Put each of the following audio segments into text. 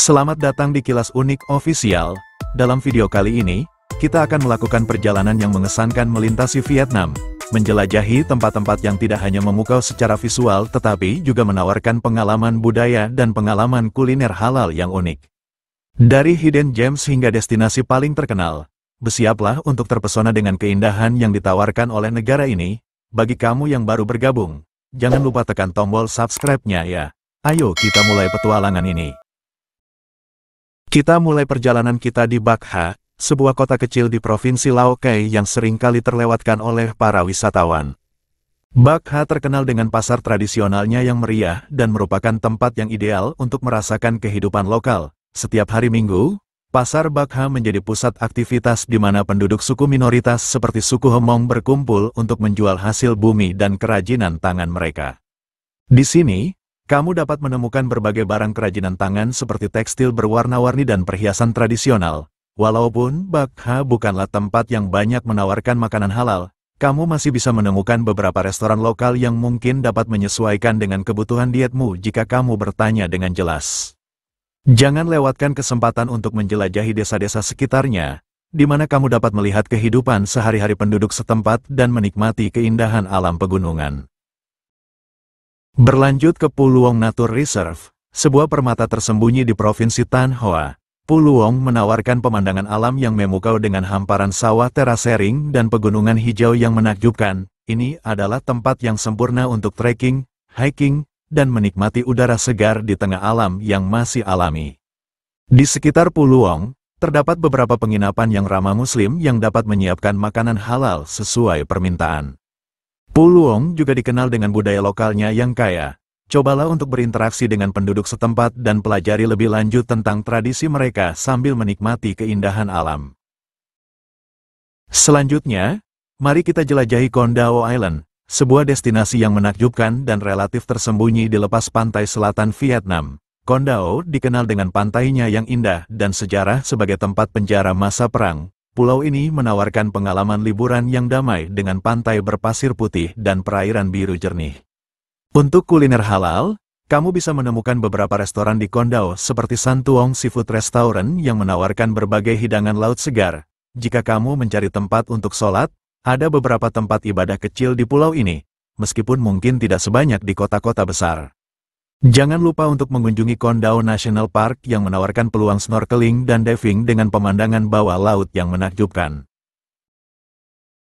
Selamat datang di Kilas Unik Official. Dalam video kali ini, kita akan melakukan perjalanan yang mengesankan melintasi Vietnam, menjelajahi tempat-tempat yang tidak hanya memukau secara visual tetapi juga menawarkan pengalaman budaya dan pengalaman kuliner halal yang unik. Dari hidden gems hingga destinasi paling terkenal, bersiaplah untuk terpesona dengan keindahan yang ditawarkan oleh negara ini. Bagi kamu yang baru bergabung, jangan lupa tekan tombol subscribe-nya ya. Ayo kita mulai petualangan ini. Kita mulai perjalanan kita di Bac Ha, sebuah kota kecil di Provinsi Lao Cai yang sering kali terlewatkan oleh para wisatawan. Bac Ha terkenal dengan pasar tradisionalnya yang meriah dan merupakan tempat yang ideal untuk merasakan kehidupan lokal. Setiap hari Minggu, pasar Bac Ha menjadi pusat aktivitas di mana penduduk suku minoritas seperti suku Hmong berkumpul untuk menjual hasil bumi dan kerajinan tangan mereka. Di sini, kamu dapat menemukan berbagai barang kerajinan tangan seperti tekstil berwarna-warni dan perhiasan tradisional. Walaupun Bac Ha bukanlah tempat yang banyak menawarkan makanan halal, kamu masih bisa menemukan beberapa restoran lokal yang mungkin dapat menyesuaikan dengan kebutuhan dietmu jika kamu bertanya dengan jelas. Jangan lewatkan kesempatan untuk menjelajahi desa-desa sekitarnya, di mana kamu dapat melihat kehidupan sehari-hari penduduk setempat dan menikmati keindahan alam pegunungan. Berlanjut ke Puluong Nature Reserve, sebuah permata tersembunyi di Provinsi Thanh Hoa. Puluong menawarkan pemandangan alam yang memukau dengan hamparan sawah terasering dan pegunungan hijau yang menakjubkan. Ini adalah tempat yang sempurna untuk trekking, hiking, dan menikmati udara segar di tengah alam yang masih alami. Di sekitar Puluong, terdapat beberapa penginapan yang ramah Muslim yang dapat menyiapkan makanan halal sesuai permintaan. Puluong juga dikenal dengan budaya lokalnya yang kaya. Cobalah untuk berinteraksi dengan penduduk setempat dan pelajari lebih lanjut tentang tradisi mereka sambil menikmati keindahan alam. Selanjutnya, mari kita jelajahi Con Dao Island, sebuah destinasi yang menakjubkan dan relatif tersembunyi di lepas pantai selatan Vietnam. Con Dao dikenal dengan pantainya yang indah dan sejarah sebagai tempat penjara masa perang. Pulau ini menawarkan pengalaman liburan yang damai dengan pantai berpasir putih dan perairan biru jernih. Untuk kuliner halal, kamu bisa menemukan beberapa restoran di Con Dao seperti San Tuong Seafood Restaurant yang menawarkan berbagai hidangan laut segar. Jika kamu mencari tempat untuk sholat, ada beberapa tempat ibadah kecil di pulau ini, meskipun mungkin tidak sebanyak di kota-kota besar. Jangan lupa untuk mengunjungi Con Dao National Park yang menawarkan peluang snorkeling dan diving dengan pemandangan bawah laut yang menakjubkan.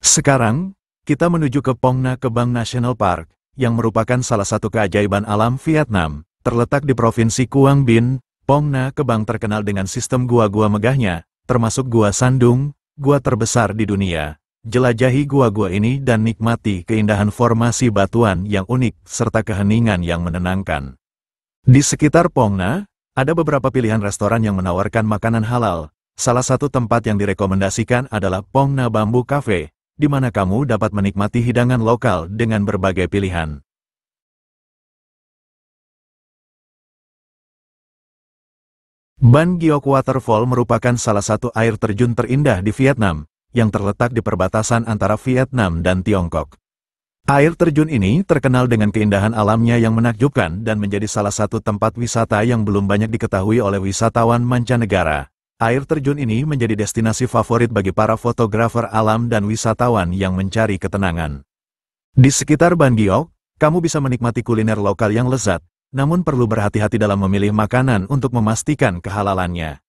Sekarang, kita menuju ke Phong Nha Kebang National Park, yang merupakan salah satu keajaiban alam Vietnam. Terletak di Provinsi Quang Binh, Phong Nha Kebang terkenal dengan sistem gua-gua megahnya, termasuk Gua Sandung, gua terbesar di dunia. Jelajahi gua-gua ini dan nikmati keindahan formasi batuan yang unik serta keheningan yang menenangkan. Di sekitar Phong Nha, ada beberapa pilihan restoran yang menawarkan makanan halal. Salah satu tempat yang direkomendasikan adalah Phong Nha Bamboo Cafe, di mana kamu dapat menikmati hidangan lokal dengan berbagai pilihan. Ban Giok Waterfall merupakan salah satu air terjun terindah di Vietnam, yang terletak di perbatasan antara Vietnam dan Tiongkok. Air terjun ini terkenal dengan keindahan alamnya yang menakjubkan dan menjadi salah satu tempat wisata yang belum banyak diketahui oleh wisatawan mancanegara. Air terjun ini menjadi destinasi favorit bagi para fotografer alam dan wisatawan yang mencari ketenangan. Di sekitar Ban Giok, kamu bisa menikmati kuliner lokal yang lezat, namun perlu berhati-hati dalam memilih makanan untuk memastikan kehalalannya.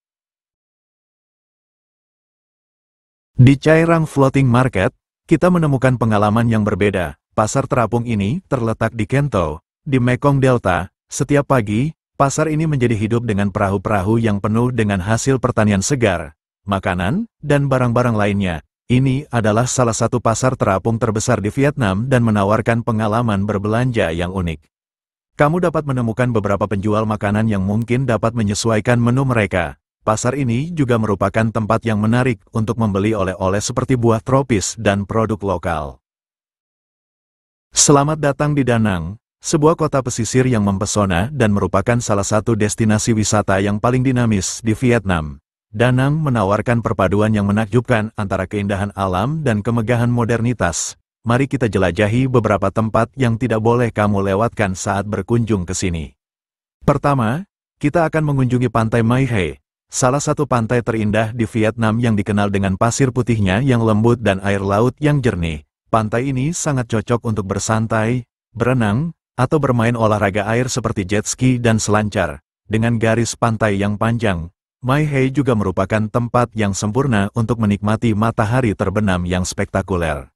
Di Cai Rang Floating Market, kita menemukan pengalaman yang berbeda. Pasar terapung ini terletak di Can Tho, di Mekong Delta. Setiap pagi, pasar ini menjadi hidup dengan perahu-perahu yang penuh dengan hasil pertanian segar, makanan, dan barang-barang lainnya. Ini adalah salah satu pasar terapung terbesar di Vietnam dan menawarkan pengalaman berbelanja yang unik. Kamu dapat menemukan beberapa penjual makanan yang mungkin dapat menyesuaikan menu mereka. Pasar ini juga merupakan tempat yang menarik untuk membeli oleh-oleh seperti buah tropis dan produk lokal. Selamat datang di Da Nang, sebuah kota pesisir yang mempesona dan merupakan salah satu destinasi wisata yang paling dinamis di Vietnam. Da Nang menawarkan perpaduan yang menakjubkan antara keindahan alam dan kemegahan modernitas. Mari kita jelajahi beberapa tempat yang tidak boleh kamu lewatkan saat berkunjung ke sini. Pertama, kita akan mengunjungi Pantai Mai He, salah satu pantai terindah di Vietnam yang dikenal dengan pasir putihnya yang lembut dan air laut yang jernih. Pantai ini sangat cocok untuk bersantai, berenang, atau bermain olahraga air seperti jet ski dan selancar. Dengan garis pantai yang panjang, Mai He juga merupakan tempat yang sempurna untuk menikmati matahari terbenam yang spektakuler.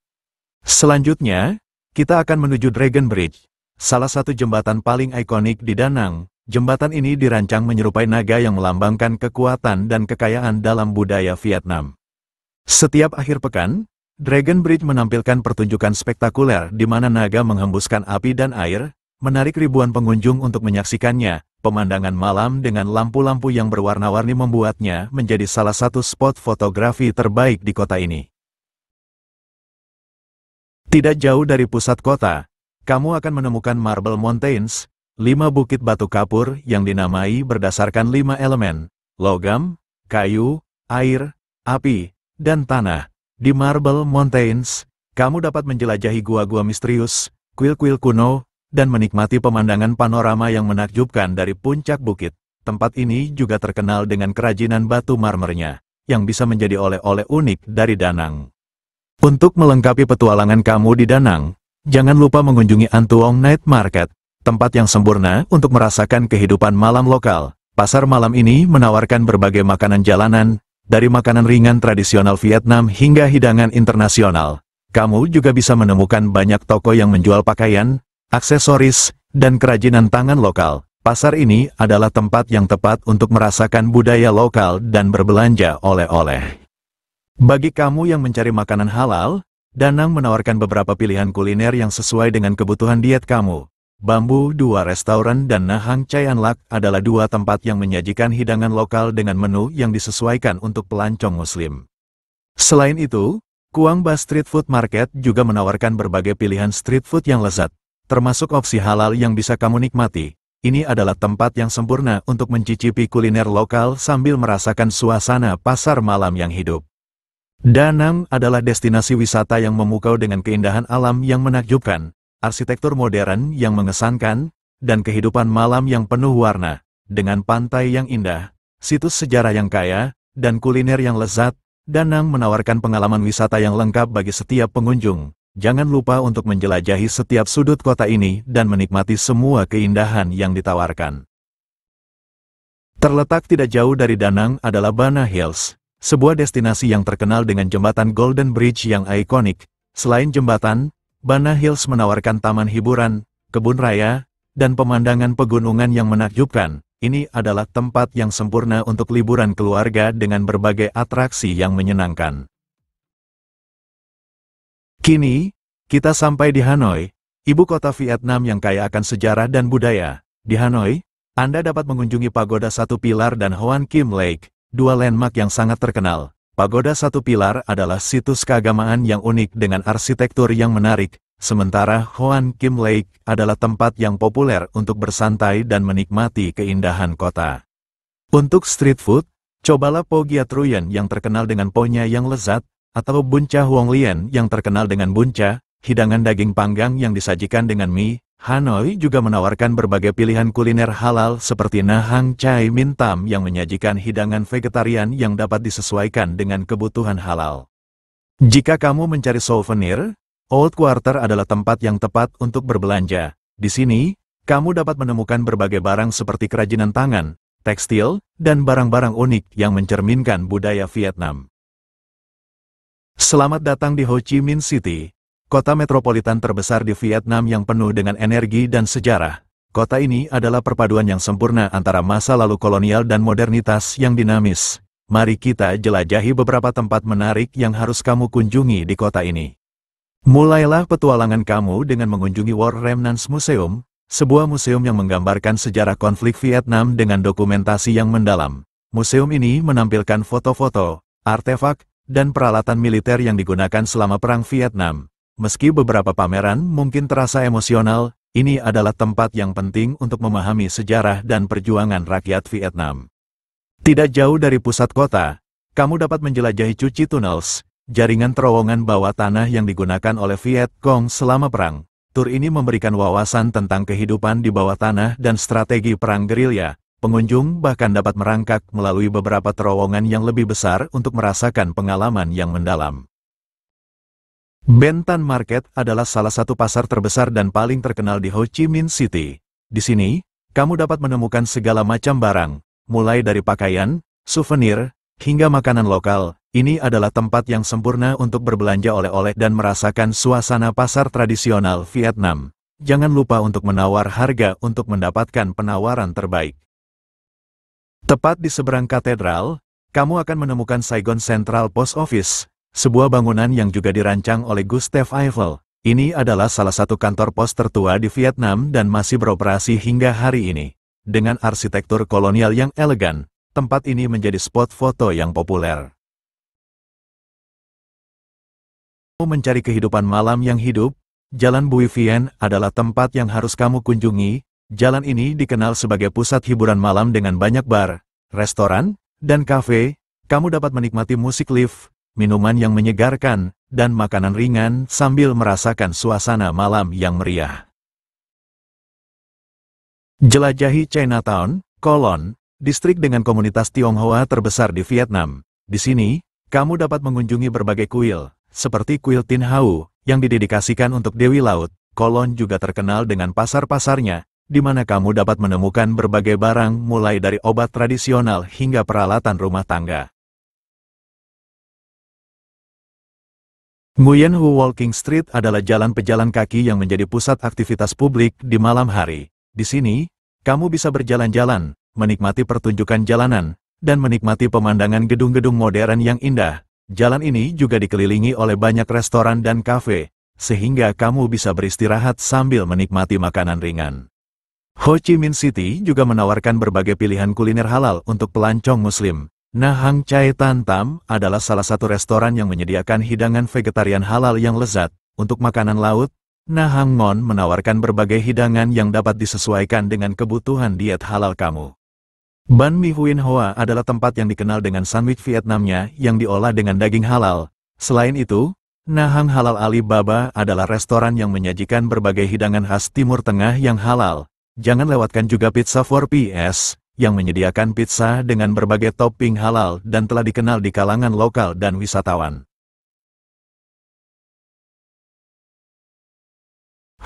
Selanjutnya, kita akan menuju Dragon Bridge, salah satu jembatan paling ikonik di Da Nang. Jembatan ini dirancang menyerupai naga yang melambangkan kekuatan dan kekayaan dalam budaya Vietnam. Setiap akhir pekan, Dragon Bridge menampilkan pertunjukan spektakuler di mana naga menghembuskan api dan air, menarik ribuan pengunjung untuk menyaksikannya. Pemandangan malam dengan lampu-lampu yang berwarna-warni membuatnya menjadi salah satu spot fotografi terbaik di kota ini. Tidak jauh dari pusat kota, kamu akan menemukan Marble Mountains, 5 bukit batu kapur yang dinamai berdasarkan 5 elemen, logam, kayu, air, api, dan tanah. Di Marble Mountains, kamu dapat menjelajahi gua-gua misterius, kuil-kuil kuno, dan menikmati pemandangan panorama yang menakjubkan dari puncak bukit. Tempat ini juga terkenal dengan kerajinan batu marmernya, yang bisa menjadi oleh-oleh unik dari Da Nang. Untuk melengkapi petualangan kamu di Da Nang, jangan lupa mengunjungi An Tuong Night Market, tempat yang sempurna untuk merasakan kehidupan malam lokal. Pasar malam ini menawarkan berbagai makanan jalanan, dari makanan ringan tradisional Vietnam hingga hidangan internasional. Kamu juga bisa menemukan banyak toko yang menjual pakaian, aksesoris, dan kerajinan tangan lokal. Pasar ini adalah tempat yang tepat untuk merasakan budaya lokal dan berbelanja oleh-oleh. Bagi kamu yang mencari makanan halal, Da Nang menawarkan beberapa pilihan kuliner yang sesuai dengan kebutuhan diet kamu. Bambu 2 Restoran dan Nha Hang Chay An Lac adalah 2 tempat yang menyajikan hidangan lokal dengan menu yang disesuaikan untuk pelancong muslim. Selain itu, Quang Ba Street Food Market juga menawarkan berbagai pilihan street food yang lezat, termasuk opsi halal yang bisa kamu nikmati. Ini adalah tempat yang sempurna untuk mencicipi kuliner lokal sambil merasakan suasana pasar malam yang hidup. Da Nang adalah destinasi wisata yang memukau dengan keindahan alam yang menakjubkan, arsitektur modern yang mengesankan, dan kehidupan malam yang penuh warna. Dengan pantai yang indah, situs sejarah yang kaya, dan kuliner yang lezat, Da Nang menawarkan pengalaman wisata yang lengkap bagi setiap pengunjung. Jangan lupa untuk menjelajahi setiap sudut kota ini dan menikmati semua keindahan yang ditawarkan. Terletak tidak jauh dari Da Nang adalah Bana Hills, sebuah destinasi yang terkenal dengan jembatan Golden Bridge yang ikonik. Selain jembatan, Bana Hills menawarkan taman hiburan, kebun raya, dan pemandangan pegunungan yang menakjubkan. Ini adalah tempat yang sempurna untuk liburan keluarga dengan berbagai atraksi yang menyenangkan. Kini, kita sampai di Hanoi, ibu kota Vietnam yang kaya akan sejarah dan budaya. Di Hanoi, Anda dapat mengunjungi Pagoda Satu Pilar dan Hoan Kim Lake, 2 landmark yang sangat terkenal. Pagoda Satu Pilar adalah situs keagamaan yang unik dengan arsitektur yang menarik, sementara Hoan Kim Lake adalah tempat yang populer untuk bersantai dan menikmati keindahan kota. Untuk street food, cobalah Po Gia Truyen yang terkenal dengan po-nya yang lezat, atau Bun Cha Huong Lien yang terkenal dengan buncha, hidangan daging panggang yang disajikan dengan mie. Hanoi juga menawarkan berbagai pilihan kuliner halal seperti Nha Hang Chay Min Tam yang menyajikan hidangan vegetarian yang dapat disesuaikan dengan kebutuhan halal. Jika kamu mencari souvenir, Old Quarter adalah tempat yang tepat untuk berbelanja. Di sini, kamu dapat menemukan berbagai barang seperti kerajinan tangan, tekstil, dan barang-barang unik yang mencerminkan budaya Vietnam. Selamat datang di Ho Chi Minh City, kota metropolitan terbesar di Vietnam yang penuh dengan energi dan sejarah. Kota ini adalah perpaduan yang sempurna antara masa lalu kolonial dan modernitas yang dinamis. Mari kita jelajahi beberapa tempat menarik yang harus kamu kunjungi di kota ini. Mulailah petualangan kamu dengan mengunjungi War Remnants Museum, sebuah museum yang menggambarkan sejarah konflik Vietnam dengan dokumentasi yang mendalam. Museum ini menampilkan foto-foto, artefak, dan peralatan militer yang digunakan selama Perang Vietnam. Meski beberapa pameran mungkin terasa emosional, ini adalah tempat yang penting untuk memahami sejarah dan perjuangan rakyat Vietnam. Tidak jauh dari pusat kota, kamu dapat menjelajahi Cu Chi Tunnels, jaringan terowongan bawah tanah yang digunakan oleh Viet Cong selama perang. Tur ini memberikan wawasan tentang kehidupan di bawah tanah dan strategi perang gerilya. Pengunjung bahkan dapat merangkak melalui beberapa terowongan yang lebih besar untuk merasakan pengalaman yang mendalam. Ben Thanh Market adalah salah satu pasar terbesar dan paling terkenal di Ho Chi Minh City. Di sini, kamu dapat menemukan segala macam barang, mulai dari pakaian, souvenir, hingga makanan lokal. Ini adalah tempat yang sempurna untuk berbelanja oleh-oleh dan merasakan suasana pasar tradisional Vietnam. Jangan lupa untuk menawar harga untuk mendapatkan penawaran terbaik. Tepat di seberang katedral, kamu akan menemukan Saigon Central Post Office, sebuah bangunan yang juga dirancang oleh Gustave Eiffel. Ini adalah salah satu kantor pos tertua di Vietnam dan masih beroperasi hingga hari ini. Dengan arsitektur kolonial yang elegan, tempat ini menjadi spot foto yang populer. Mencari kehidupan malam yang hidup, Jalan Bui Vien adalah tempat yang harus kamu kunjungi. Jalan ini dikenal sebagai pusat hiburan malam dengan banyak bar, restoran, dan kafe. Kamu dapat menikmati musik live, minuman yang menyegarkan, dan makanan ringan sambil merasakan suasana malam yang meriah. Jelajahi Chinatown, Kolon, distrik dengan komunitas Tionghoa terbesar di Vietnam. Di sini, kamu dapat mengunjungi berbagai kuil, seperti kuil Tin Hau, yang didedikasikan untuk Dewi Laut. Kolon juga terkenal dengan pasar-pasarnya, di mana kamu dapat menemukan berbagai barang mulai dari obat tradisional hingga peralatan rumah tangga. Nguyen Hue Walking Street adalah jalan pejalan kaki yang menjadi pusat aktivitas publik di malam hari. Di sini, kamu bisa berjalan-jalan, menikmati pertunjukan jalanan, dan menikmati pemandangan gedung-gedung modern yang indah. Jalan ini juga dikelilingi oleh banyak restoran dan kafe, sehingga kamu bisa beristirahat sambil menikmati makanan ringan. Ho Chi Minh City juga menawarkan berbagai pilihan kuliner halal untuk pelancong Muslim. Nha Hang Chai Tan Tam adalah salah satu restoran yang menyediakan hidangan vegetarian halal yang lezat. Untuk makanan laut, Nha Hang Ngon menawarkan berbagai hidangan yang dapat disesuaikan dengan kebutuhan diet halal kamu. Banh Mi Huyen Hoa adalah tempat yang dikenal dengan sandwich Vietnamnya yang diolah dengan daging halal. Selain itu, Nha Hang Halal Ali Baba adalah restoran yang menyajikan berbagai hidangan khas Timur Tengah yang halal. Jangan lewatkan juga Pizza 4PS, yang menyediakan pizza dengan berbagai topping halal dan telah dikenal di kalangan lokal dan wisatawan.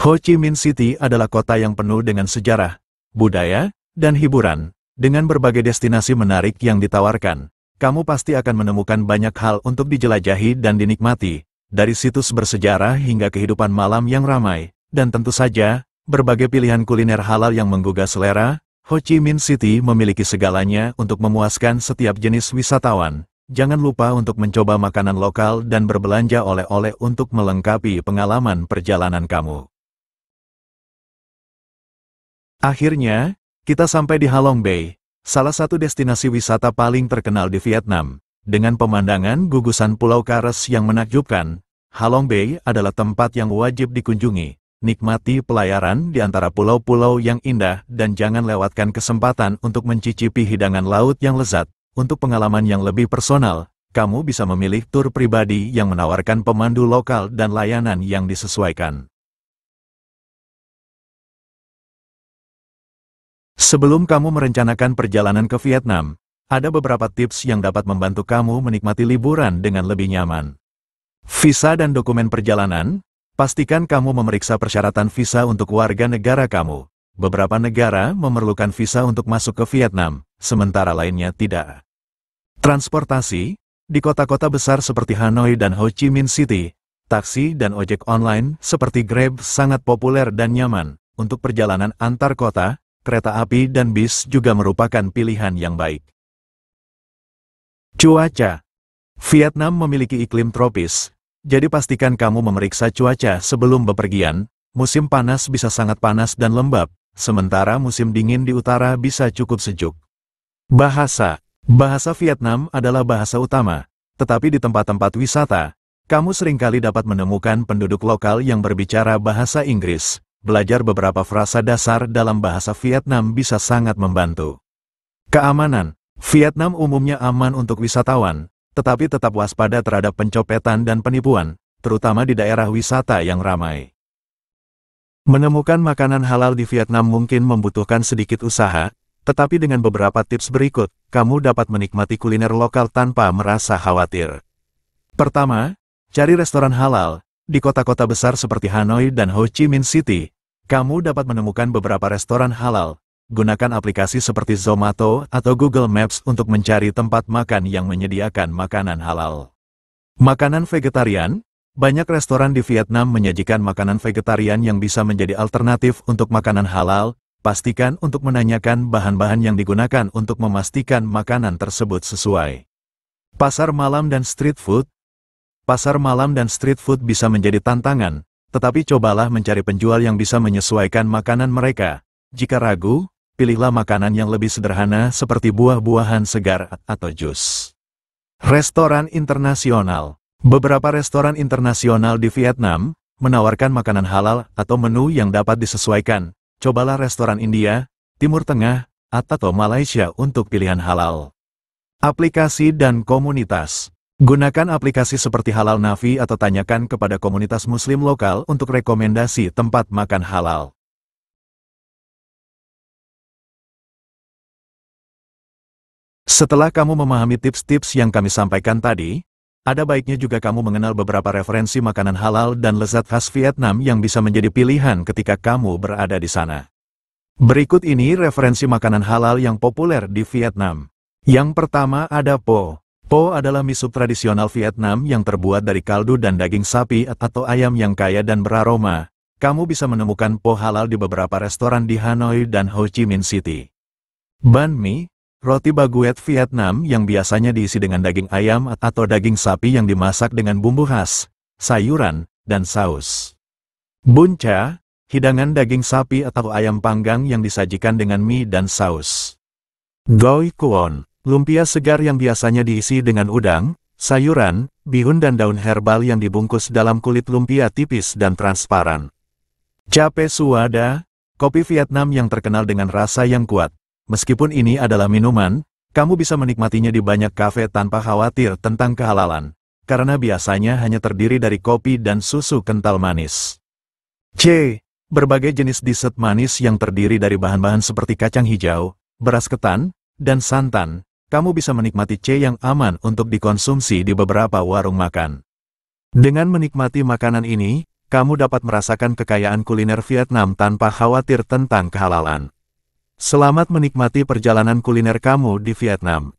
Ho Chi Minh City adalah kota yang penuh dengan sejarah, budaya, dan hiburan. Dengan berbagai destinasi menarik yang ditawarkan, kamu pasti akan menemukan banyak hal untuk dijelajahi dan dinikmati, dari situs bersejarah hingga kehidupan malam yang ramai, dan tentu saja, berbagai pilihan kuliner halal yang menggugah selera. Ho Chi Minh City memiliki segalanya untuk memuaskan setiap jenis wisatawan. Jangan lupa untuk mencoba makanan lokal dan berbelanja oleh-oleh untuk melengkapi pengalaman perjalanan kamu. Akhirnya, kita sampai di Ha Long Bay, salah satu destinasi wisata paling terkenal di Vietnam. Dengan pemandangan gugusan Pulau Kares yang menakjubkan, Ha Long Bay adalah tempat yang wajib dikunjungi. Nikmati pelayaran di antara pulau-pulau yang indah dan jangan lewatkan kesempatan untuk mencicipi hidangan laut yang lezat. Untuk pengalaman yang lebih personal, kamu bisa memilih tur pribadi yang menawarkan pemandu lokal dan layanan yang disesuaikan. Sebelum kamu merencanakan perjalanan ke Vietnam, ada beberapa tips yang dapat membantu kamu menikmati liburan dengan lebih nyaman. Visa dan dokumen perjalanan. Pastikan kamu memeriksa persyaratan visa untuk warga negara kamu. Beberapa negara memerlukan visa untuk masuk ke Vietnam, sementara lainnya tidak. Transportasi. Di kota-kota besar seperti Hanoi dan Ho Chi Minh City, taksi dan ojek online seperti Grab sangat populer dan nyaman. Untuk perjalanan antar kota, kereta api dan bis juga merupakan pilihan yang baik. Cuaca. Vietnam memiliki iklim tropis. Jadi pastikan kamu memeriksa cuaca sebelum bepergian. Musim panas bisa sangat panas dan lembab, sementara musim dingin di utara bisa cukup sejuk. Bahasa. Bahasa Vietnam adalah bahasa utama, tetapi di tempat-tempat wisata, kamu seringkali dapat menemukan penduduk lokal yang berbicara bahasa Inggris. Belajar beberapa frasa dasar dalam bahasa Vietnam bisa sangat membantu. Keamanan. Vietnam umumnya aman untuk wisatawan, tetapi tetap waspada terhadap pencopetan dan penipuan, terutama di daerah wisata yang ramai. Menemukan makanan halal di Vietnam mungkin membutuhkan sedikit usaha, Tetapi dengan beberapa tips berikut, kamu dapat menikmati kuliner lokal tanpa merasa khawatir. Pertama, cari restoran halal. Di kota-kota besar seperti Hanoi dan Ho Chi Minh City, kamu dapat menemukan beberapa restoran halal. Gunakan aplikasi seperti Zomato atau Google Maps untuk mencari tempat makan yang menyediakan makanan halal. Makanan vegetarian. Banyak restoran di Vietnam menyajikan makanan vegetarian yang bisa menjadi alternatif untuk makanan halal. Pastikan untuk menanyakan bahan-bahan yang digunakan untuk memastikan makanan tersebut sesuai. Pasar malam dan street food. Pasar malam dan street food bisa menjadi tantangan, tetapi cobalah mencari penjual yang bisa menyesuaikan makanan mereka. Jika ragu, pilihlah makanan yang lebih sederhana seperti buah-buahan segar atau jus. Restoran internasional. Beberapa restoran internasional di Vietnam menawarkan makanan halal atau menu yang dapat disesuaikan. Cobalah restoran India, Timur Tengah, atau Malaysia untuk pilihan halal. Aplikasi dan komunitas. Gunakan aplikasi seperti Halal Navi atau tanyakan kepada komunitas muslim lokal untuk rekomendasi tempat makan halal. Setelah kamu memahami tips-tips yang kami sampaikan tadi, ada baiknya juga kamu mengenal beberapa referensi makanan halal dan lezat khas Vietnam yang bisa menjadi pilihan ketika kamu berada di sana. Berikut ini referensi makanan halal yang populer di Vietnam. Yang pertama ada Po. Po adalah mie sup tradisional Vietnam yang terbuat dari kaldu dan daging sapi atau ayam yang kaya dan beraroma. Kamu bisa menemukan Po halal di beberapa restoran di Hanoi dan Ho Chi Minh City. Banh mi. Roti baguette Vietnam yang biasanya diisi dengan daging ayam atau daging sapi yang dimasak dengan bumbu khas, sayuran, dan saus. Bun cha, hidangan daging sapi atau ayam panggang yang disajikan dengan mie dan saus. Goi kuon, lumpia segar yang biasanya diisi dengan udang, sayuran, bihun dan daun herbal yang dibungkus dalam kulit lumpia tipis dan transparan. Cape suada, kopi Vietnam yang terkenal dengan rasa yang kuat. Meskipun ini adalah minuman, kamu bisa menikmatinya di banyak kafe tanpa khawatir tentang kehalalan, karena biasanya hanya terdiri dari kopi dan susu kental manis. C. Berbagai jenis dessert manis yang terdiri dari bahan-bahan seperti kacang hijau, beras ketan, dan santan. Kamu bisa menikmati C yang aman untuk dikonsumsi di beberapa warung makan. Dengan menikmati makanan ini, kamu dapat merasakan kekayaan kuliner Vietnam tanpa khawatir tentang kehalalan. Selamat menikmati perjalanan kuliner kamu di Vietnam.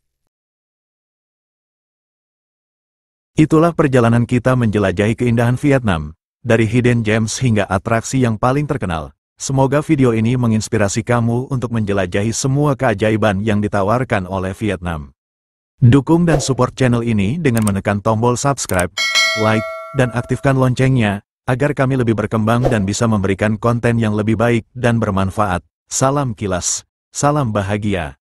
Itulah perjalanan kita menjelajahi keindahan Vietnam, dari hidden gems hingga atraksi yang paling terkenal. Semoga video ini menginspirasi kamu untuk menjelajahi semua keajaiban yang ditawarkan oleh Vietnam. Dukung dan support channel ini dengan menekan tombol subscribe, like, dan aktifkan loncengnya, agar kami lebih berkembang dan bisa memberikan konten yang lebih baik dan bermanfaat. Salam kilas, salam bahagia.